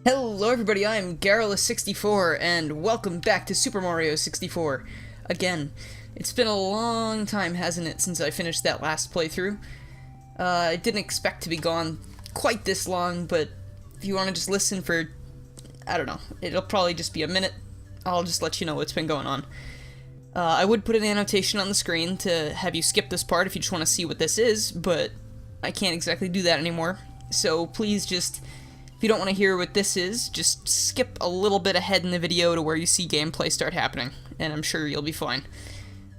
Hello everybody, I am Garrulous64, and welcome back to Super Mario 64. Again, it's been a long time, hasn't it, since I finished that last playthrough. I didn't expect to be gone quite this long, but if you want to just listen for, I don't know, it'll probably just be a minute. I'll just let you know what's been going on. I would put an annotation on the screen to have you skip this part if you just want to see what this is, but I can't exactly do that anymore. So please just, if you don't want to hear what this is, just skip a little bit ahead in the video to where you see gameplay start happening, and I'm sure you'll be fine.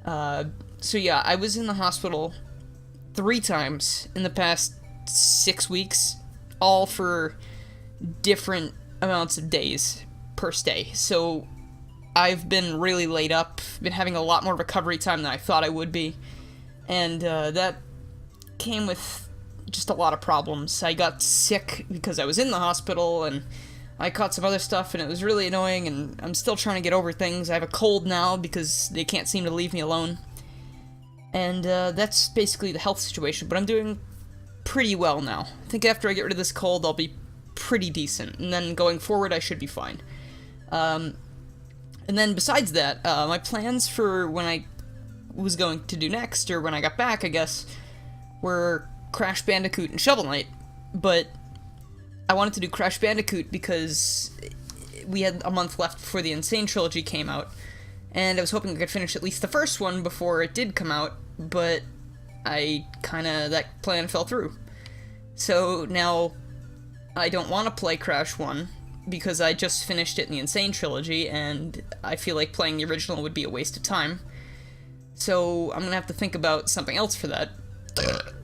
So yeah, I was in the hospital 3 times in the past 6 weeks, all for different amounts of days per stay. So I've been really laid up, been having a lot more recovery time than I thought I would be, and that came with just a lot of problems. I got sick because I was in the hospital, and I caught some other stuff, and it was really annoying, and I'm still trying to get over things. I have a cold now because they can't seem to leave me alone, and that's basically the health situation, but I'm doing pretty well now. I think after I get rid of this cold, I'll be pretty decent, and then going forward, I should be fine. And then besides that, my plans for when I was going to do next, or when I got back, I guess, were Crash Bandicoot and Shovel Knight, but I wanted to do Crash Bandicoot because we had a month left before the Insane Trilogy came out, and I was hoping I could finish at least the first one before it did come out, but that plan fell through. So now I don't want to play Crash 1, because I just finished it in the Insane Trilogy, and I feel like playing the original would be a waste of time. So I'm gonna have to think about something else for that.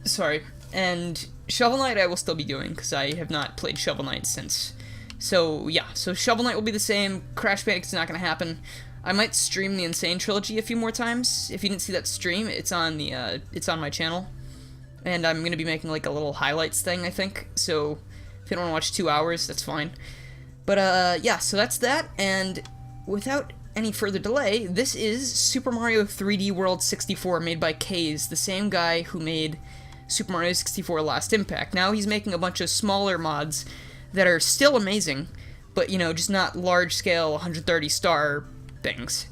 Sorry. And Shovel Knight I will still be doing, because I have not played Shovel Knight since. So yeah, so Shovel Knight will be the same, Crash Bandicoot's not gonna happen. I might stream the Insane Trilogy a few more times. If you didn't see that stream, it's on my channel. And I'm gonna be making like a little highlights thing, I think. So if you don't want to watch 2 hours, that's fine. But yeah, so that's that, and without any further delay, this is Super Mario 3D World 64, made by Kaze, the same guy who made Super Mario 64 Last Impact. Now he's making a bunch of smaller mods that are still amazing, but, you know, just not large-scale 130-star things,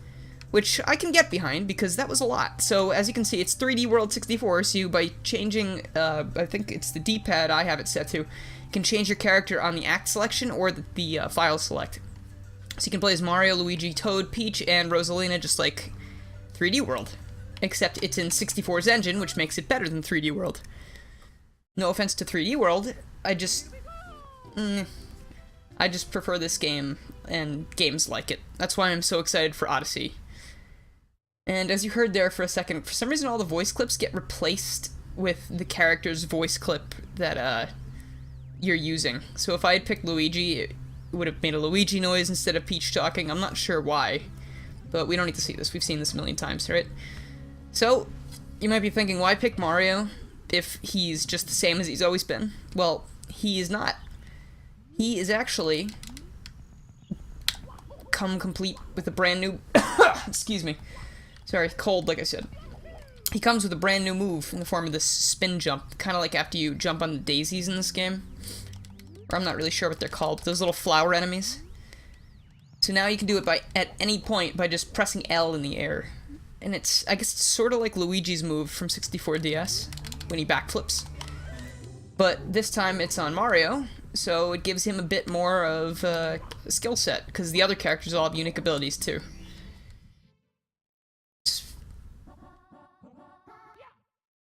which I can get behind, because that was a lot. So, as you can see, it's 3D World 64, so by changing, I think it's the D-pad I have it set to, you can change your character on the act selection or the file select. So you can play as Mario, Luigi, Toad, Peach, and Rosalina, just like 3D World. Except it's in 64's engine, which makes it better than 3D World. No offense to 3D World, I just prefer this game, and games like it. That's why I'm so excited for Odyssey. And as you heard there for a second, for some reason all the voice clips get replaced with the character's voice clip that, you're using. So if I had picked Luigi, it would have made a Luigi noise instead of Peach talking. I'm not sure why, but we don't need to see this. We've seen this a million times, right? So, you might be thinking, why pick Mario if he's just the same as he's always been? Well, he is not. He is actually come complete with a brand new... excuse me. Sorry, cold, like I said. He comes with a brand new move in the form of this spin jump, kind of like after you jump on the daisies in this game. Or I'm not really sure what they're called, those little flower enemies. So now you can do it at any point by just pressing L in the air. And I guess it's sort of like Luigi's move from 64DS, when he backflips. But this time it's on Mario, so it gives him a bit more of a skill set, because the other characters all have unique abilities too.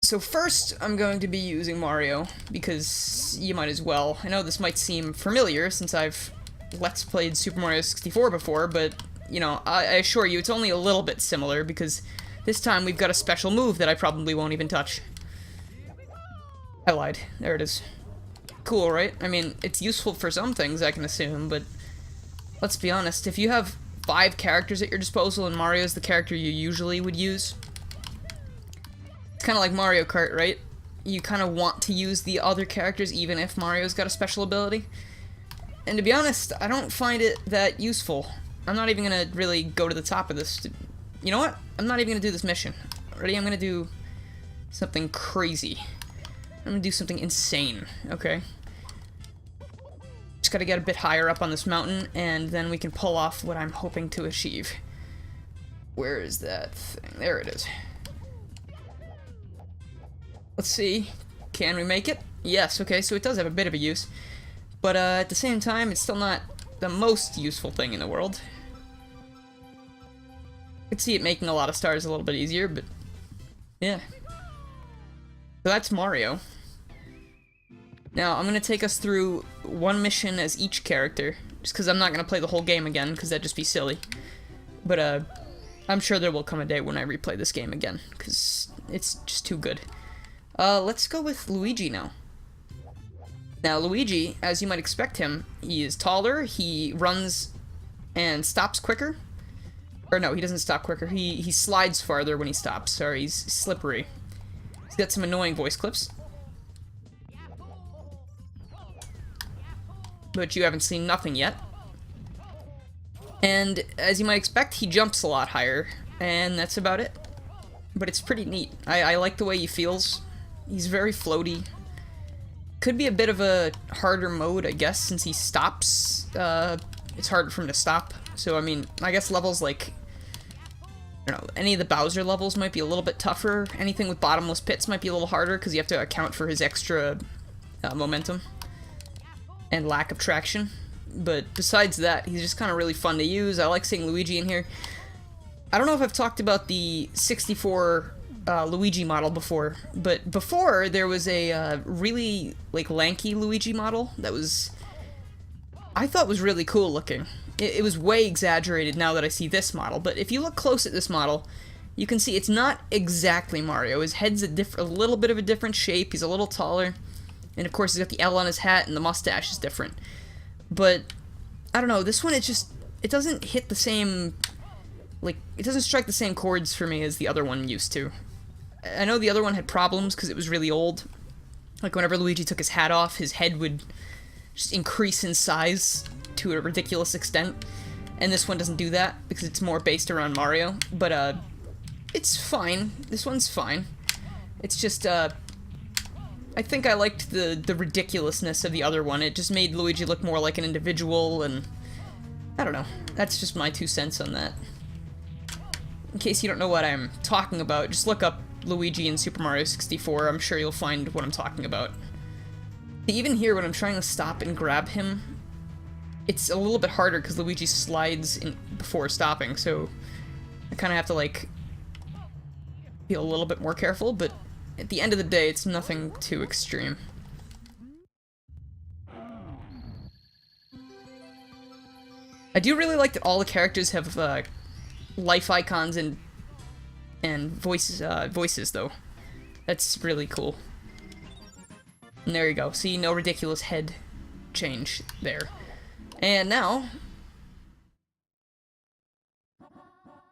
So first, I'm going to be using Mario, because you might as well. I know this might seem familiar, since I've Let's Played Super Mario 64 before, but, you know, I assure you, it's only a little bit similar, because this time we've got a special move that I probably won't even touch. I lied. There it is. Cool, right? I mean, it's useful for some things, I can assume, but let's be honest, if you have 5 characters at your disposal and Mario's the character you usually would use, it's kind of like Mario Kart, right? You kind of want to use the other characters even if Mario's got a special ability. And to be honest, I don't find it that useful. I'm not even going to really go to the top of this. You know what? I'm not even going to do this mission. Ready? I'm going to do something crazy. I'm going to do something insane, okay? just gotta get a bit higher up on this mountain, and then we can pull off what I'm hoping to achieve. Where is that thing? There it is. Let's see. Can we make it? Yes, okay, so it does have a bit of a use. But at the same time, it's still not the most useful thing in the world. I could see it making a lot of stars a little bit easier, but yeah. So that's Mario. Now, I'm going to take us through one mission as each character, just because I'm not going to play the whole game again, because that'd just be silly. But I'm sure there will come a day when I replay this game again, because it's just too good. Let's go with Luigi now. Now, Luigi, as you might expect him, he is taller, he runs and stops quicker. Or no, he doesn't stop quicker, he slides farther when he stops. Sorry, he's slippery. He's got some annoying voice clips. But you haven't seen nothing yet. And as you might expect, he jumps a lot higher, and that's about it. But it's pretty neat. I like the way he feels. He's very floaty. Could be a bit of a harder mode, I guess, since he stops. It's harder for him to stop. So, I mean, I guess levels like, I don't know, any of the Bowser levels might be a little bit tougher. Anything with bottomless pits might be a little harder, because you have to account for his extra momentum and lack of traction. But besides that, he's just kind of really fun to use. I like seeing Luigi in here. I don't know if I've talked about the 64 Luigi model before, but before there was a really like lanky Luigi model that I thought was really cool looking. It was way exaggerated now that I see this model, but if you look close at this model, you can see it's not exactly Mario. His head's a little bit of a different shape, he's a little taller, and of course he's got the L on his hat and the mustache is different. But, I don't know, this one it doesn't hit the same, like, it doesn't strike the same chords for me as the other one used to. I know the other one had problems because it was really old. Like, whenever Luigi took his hat off, his head would just increase in size to a ridiculous extent. And this one doesn't do that because it's more based around Mario. But, it's fine. This one's fine. It's just, I think I liked the ridiculousness of the other one. It just made Luigi look more like an individual, and I don't know. That's just my 2 cents on that. In case you don't know what I'm talking about, just look up Luigi in Super Mario 64. I'm sure you'll find what I'm talking about. Even here, when I'm trying to stop and grab him, it's a little bit harder because Luigi slides in before stopping, so I kind of have to, like, be a little bit more careful, but at the end of the day, it's nothing too extreme. I do really like that all the characters have life icons and voices, though. That's really cool. And there you go. See, no ridiculous head change there. And now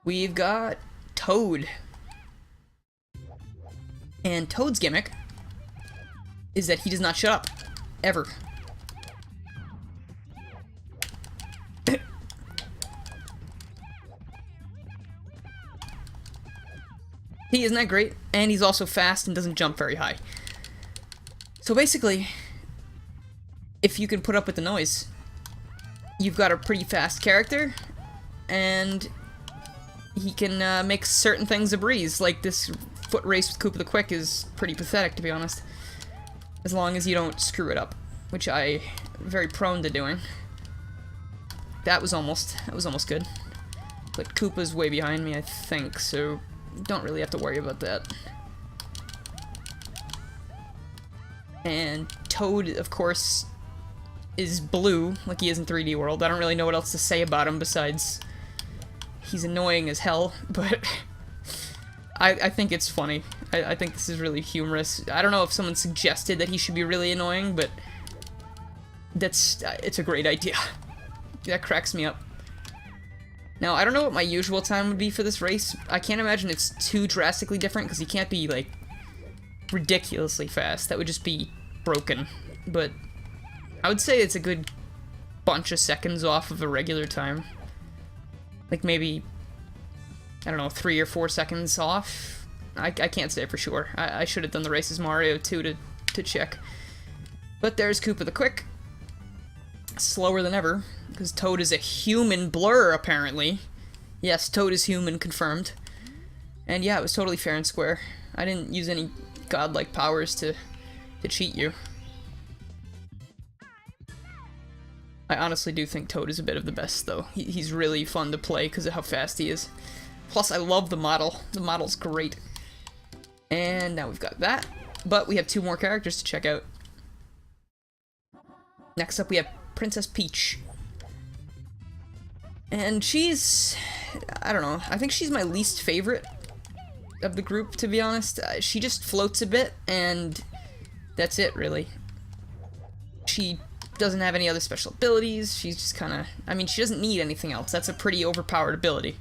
we've got Toad. And Toad's gimmick is that he does not shut up. Ever. He isn't that great, and he's also fast and doesn't jump very high. So basically, if you can put up with the noise, you've got a pretty fast character, and he can make certain things a breeze, like this foot race with Koopa the Quick is pretty pathetic, to be honest. As long as you don't screw it up, which I'm very prone to doing. That was almost good. But Koopa's way behind me, I think, so don't really have to worry about that. And Toad, of course, is blue, like he is in 3D World. I don't really know what else to say about him besides he's annoying as hell, but I think it's funny. I think this is really humorous. I don't know if someone suggested that he should be really annoying, but it's a great idea. That cracks me up. Now, I don't know what my usual time would be for this race. I can't imagine it's too drastically different, because he can't be, like, ridiculously fast. That would just be broken. But I would say it's a good bunch of seconds off of a regular time. Like, maybe, I don't know, 3 or 4 seconds off? I can't say for sure. I should have done the race as Mario, too, to check. But there's Koopa the Quick. slower than ever, because Toad is a human blur, apparently. Yes, Toad is human, confirmed. And yeah, it was totally fair and square. I didn't use any godlike powers to cheat you. I honestly do think Toad is a bit of the best, though. He's really fun to play because of how fast he is. Plus, I love the model. The model's great. And now we've got that. But we have 2 more characters to check out. Next up, we have Princess Peach. And she's... I don't know. I think she's my least favorite of the group, to be honest. She just floats a bit, and that's it, really. She doesn't have any other special abilities. She's just kind of... I mean, she doesn't need anything else. That's a pretty overpowered ability.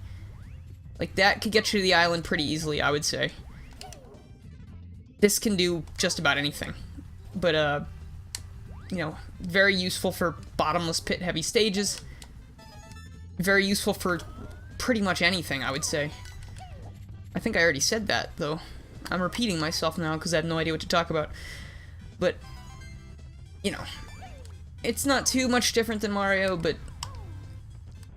Like, that could get you to the island pretty easily, I would say. This can do just about anything. But, you know, very useful for bottomless pit heavy stages. Very useful for pretty much anything, I would say. I think I already said that, though. I'm repeating myself now because I have no idea what to talk about. But, you know, it's not too much different than Mario, but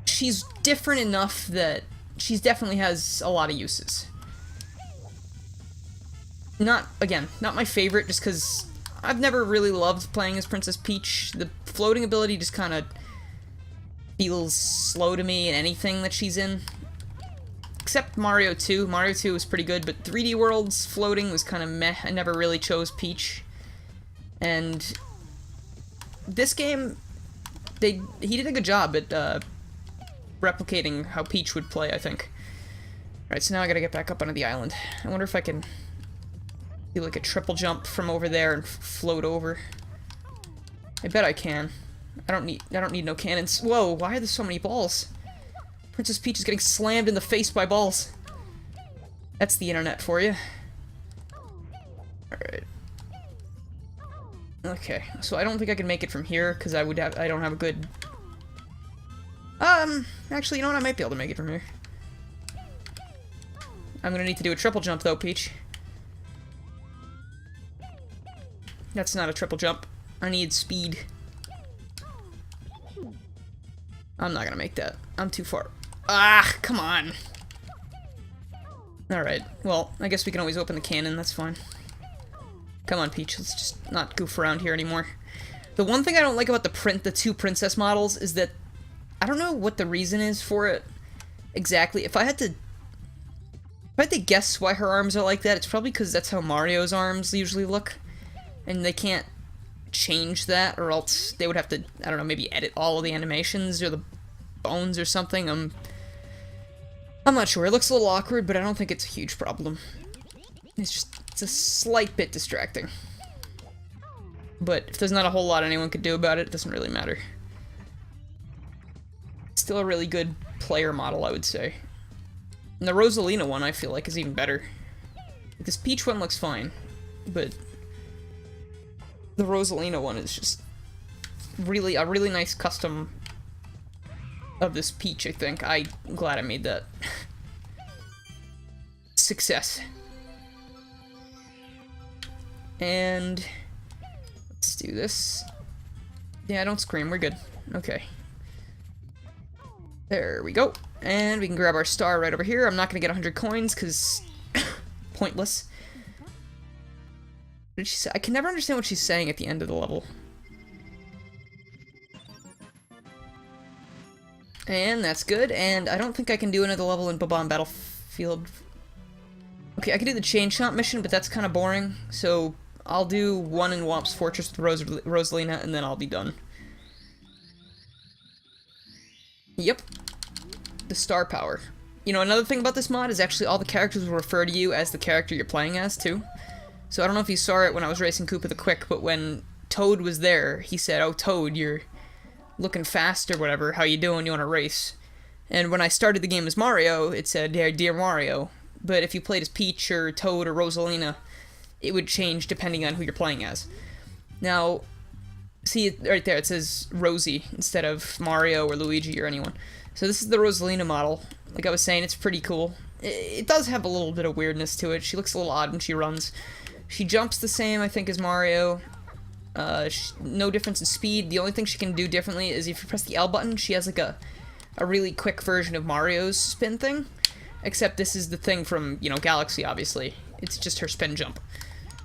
she's different enough that she definitely has a lot of uses. Not, again, not my favorite, just because I've never really loved playing as Princess Peach. The floating ability just kind of feels slow to me in anything that she's in. Except Mario 2. Mario 2 was pretty good, but 3D World's floating was kind of meh. I never really chose Peach. And this game, he did a good job at replicating how Peach would play, I think. Alright, so now I gotta get back up onto the island. I wonder if I can do like a triple jump from over there and float over. I bet I can. I don't need no cannons. Whoa, why are there so many balls? Princess Peach is getting slammed in the face by balls. That's the internet for you. Alright. Okay, so I don't think I can make it from here, because I don't have a good... actually, you know what? I might be able to make it from here. I'm gonna need to do a triple jump, though, Peach. That's not a triple jump. I need speed. I'm not gonna make that. I'm too far. Ah, come on. Alright, well, I guess we can always open the cannon, that's fine. Come on, Peach, let's just not goof around here anymore. The one thing I don't like about the 2 princess models is that I don't know what the reason is for it exactly. If I had to guess why her arms are like that, it's probably because that's how Mario's arms usually look. And they can't change that, or else they would have to, I don't know, maybe edit all of the animations or the bones or something. I'm not sure. It looks a little awkward, but I don't think it's a huge problem. It's a slight bit distracting. But if there's not a whole lot anyone could do about it, it doesn't really matter. Still a really good player model, I would say. And the Rosalina one, I feel like, is even better. This Peach one looks fine, but the Rosalina one is just really a really nice custom of this Peach, I think. I'm glad I made that. Success. And let's do this. Yeah, don't scream, we're good. Okay. There we go. And we can grab our star right over here. I'm not gonna get 100 coins, because pointless. What did she say? I can never understand what she's saying at the end of the level. And that's good, and I don't think I can do another level in Bob-omb Battlefield. Okay, I can do the Chain Chomp mission, but that's kind of boring, so I'll do one in Womp's Fortress with Rosalina, and then I'll be done. Yep. The star power. You know, another thing about this mod is actually all the characters will refer to you as the character you're playing as, too. So I don't know if you saw it when I was racing Koopa the Quick, but when Toad was there, he said, "Oh, Toad, you're looking fast or whatever. How you doing? You want to race?" And when I started the game as Mario, it said, "Dear Mario." But if you played as Peach or Toad or Rosalina, it would change depending on who you're playing as. Now, see right there, it says Rosie instead of Mario or Luigi or anyone. So this is the Rosalina model. Like I was saying, it's pretty cool. It does have a little bit of weirdness to it. She looks a little odd when she runs. She jumps the same, I think, as Mario. No difference in speed. The only thing she can do differently is if you press the L button, she has like a really quick version of Mario's spin thing. Except this is the thing from, you know, Galaxy, obviously. It's just her spin jump.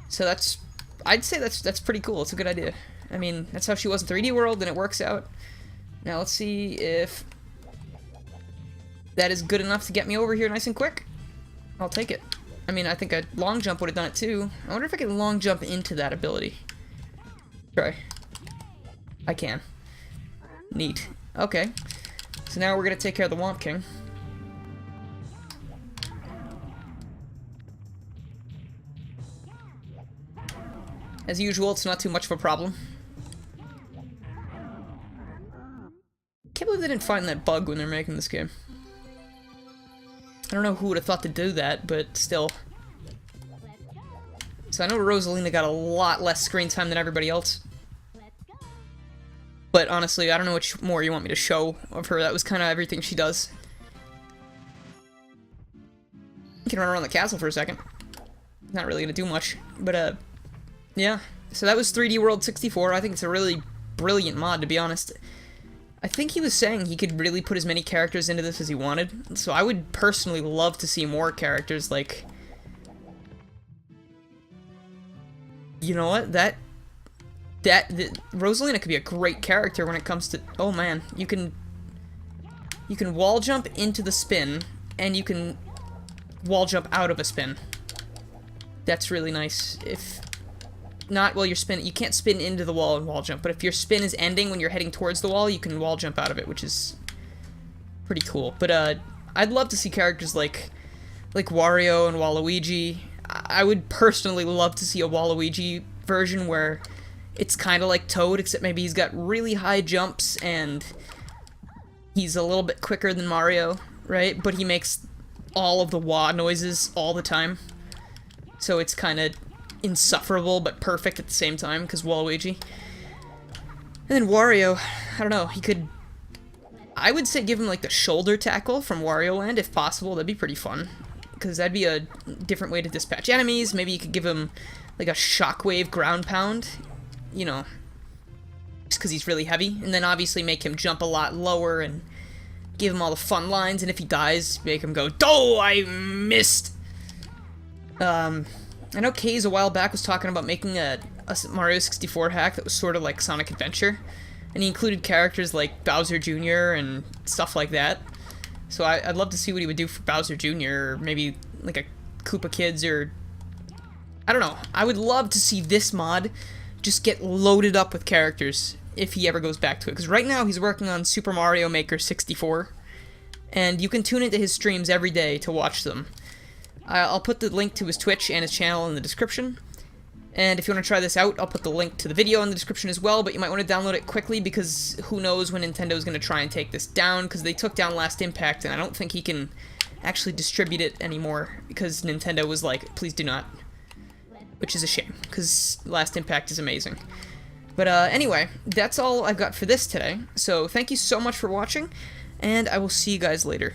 So that's... I'd say that's pretty cool. It's a good idea. I mean, that's how she was in 3D World, and it works out. Now let's see if that is good enough to get me over here nice and quick. I'll take it. I mean, I think a long jump would have done it too. I wonder if I can long jump into that ability. Try. I can. Neat. Okay. So now we're gonna take care of the Womp King. As usual, it's not too much of a problem. Can't believe they didn't find that bug when they're making this game. I don't know who would have thought to do that, but still. So I know Rosalina got a lot less screen time than everybody else. But honestly, I don't know which more you want me to show of her. That was kind of everything she does. You can run around the castle for a second. Not really gonna do much, but yeah. So that was 3D World 64. I think it's a really brilliant mod, to be honest. I think he was saying he could really put as many characters into this as he wanted. So I would personally love to see more characters, like... You know what? Rosalina could be a great character when it comes to... Oh man, you can wall jump into the spin, and you can wall jump out of a spin. That's really nice. If not, well, you can't spin into the wall and wall jump, but if your spin is ending when you're heading towards the wall, you can wall jump out of it, which is pretty cool. But I'd love to see characters like Wario and Waluigi. I would personally love to see a Waluigi version where it's kind of like Toad, except maybe he's got really high jumps and he's a little bit quicker than Mario, right? But he makes all of the wah noises all the time. So it's kind of insufferable but perfect at the same time, because Waluigi. And then Wario, I don't know, he could... I would say give him like the shoulder tackle from Wario Land, if possible. That'd be pretty fun, because that'd be a different way to dispatch enemies. Maybe you could give him like a shockwave ground pound, you know, just because he's really heavy. And then obviously make him jump a lot lower and give him all the fun lines. And if he dies, make him go, "Oh, I missed!" I know Kaze a while back was talking about making a Mario 64 hack that was sort of like Sonic Adventure, and he included characters like Bowser Jr. and stuff like that. So I'd love to see what he would do for Bowser Jr., or maybe like a Koopa Kids, or... I don't know. I would love to see this mod just get loaded up with characters if he ever goes back to it, because right now he's working on Super Mario Maker 64, and you can tune into his streams every day to watch them. I'll put the link to his Twitch and his channel in the description, and if you want to try this out, I'll put the link to the video in the description as well, but you might want to download it quickly, because who knows when Nintendo's going to try and take this down, because they took down Last Impact, and I don't think he can actually distribute it anymore, because Nintendo was like, please do not. Which is a shame, because Last Impact is amazing. But anyway, that's all I've got for this today, so thank you so much for watching, and I will see you guys later.